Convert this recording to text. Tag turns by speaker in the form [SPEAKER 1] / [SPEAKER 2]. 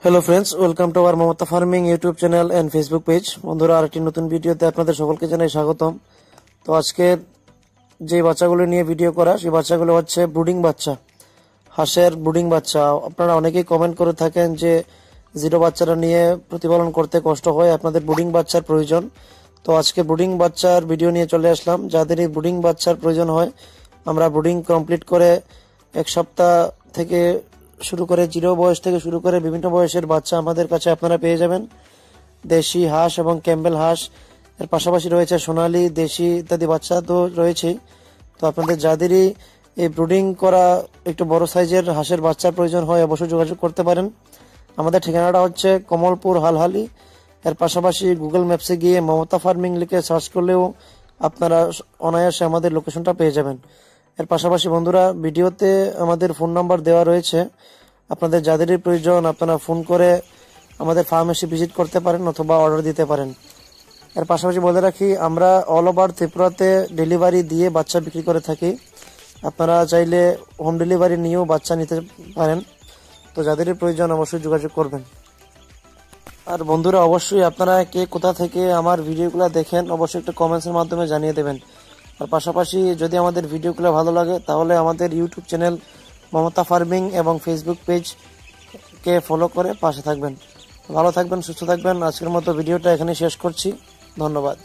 [SPEAKER 1] Hello friends, welcome to our Mamata farming YouTube channel and Facebook page. বন্ধুরা, আরেকটি নতুন ভিডিওতে আপনাদের সকলকে জানাই স্বাগতম। তো আজকে যে বাচ্চাগুলো নিয়ে ভিডিও করা, সেই বাচ্চাগুলো হচ্ছে ব্রুডিং বাচ্চা, হাঁসের ব্রুডিং বাচ্চা। আপনারা অনেকেই কমেন্ট করে থাকেন যে জিরো বাচ্চারা নিয়ে প্রতিপালন করতে কষ্ট হয়, আপনাদের ব্রুডিং বাচ্চার প্রয়োজন। তো আজকে ব্রুডিং বাচ্চার ভিডিও নিয়ে চলে আসলাম। যাদের এই ব্রুডিং বাচ্চার প্রয়োজন হয়, আমরা ব্রুডিং কমপ্লিট করে এক সপ্তাহ থেকে শুরু করে জিরো বয়স থেকে শুরু করে বিভিন্ন বয়সের বাচ্চা আমাদের কাছে আপনারা পেয়ে যাবেন। দেশি হাঁস এবং ক্যাম্বেল হাঁস, এর পাশাপাশি রয়েছে সোনালী, দেশি ইত্যাদি বাচ্চা তো রয়েছেই। তো আপনাদের যাদেরই এই ব্রুডিং করা একটু বড় সাইজের হাঁসের বাচ্চার প্রয়োজন হয়, অবশ্যই যোগাযোগ করতে পারেন। আমাদের ঠিকানাটা হচ্ছে কমলপুর, হালহালি। এর পাশাপাশি গুগল ম্যাপসে গিয়ে মমতা ফার্মিং লিখে সার্চ করলেও আপনারা অনায়াসে আমাদের লোকেশনটা পেয়ে যাবেন। এর পাশাপাশি বন্ধুরা, ভিডিওতে আমাদের ফোন নাম্বার দেওয়া রয়েছে। আপনাদের যাদেরই প্রয়োজন আপনারা ফোন করে আমাদের ফার্ম এসে ভিজিট করতে পারেন অথবা অর্ডার দিতে পারেন। এর পাশাপাশি বলে রাখি, আমরা অল ওভার ত্রিপুরাতে ডেলিভারি দিয়ে বাচ্চা বিক্রি করে থাকি। আপনারা চাইলে হোম ডেলিভারি নিয়েও বাচ্চা নিতে পারেন। তো যাদেরই প্রয়োজন অবশ্যই যোগাযোগ করবেন। আর বন্ধুরা, অবশ্যই আপনারা কে কোথা থেকে আমার ভিডিওগুলো দেখেন অবশ্যই একটা কমেন্টসের মাধ্যমে জানিয়ে দেবেন। আর পাশাপাশি যদি আমাদের ভিডিওগুলো ভালো লাগে তাহলে আমাদের ইউটিউব চ্যানেল মমতা ফার্মিং এবং ফেসবুক পেজকে ফলো করে পাশে থাকবেন। ভালো থাকবেন, সুস্থ থাকবেন। আজকের মতো ভিডিওটা এখানে শেষ করছি। ধন্যবাদ।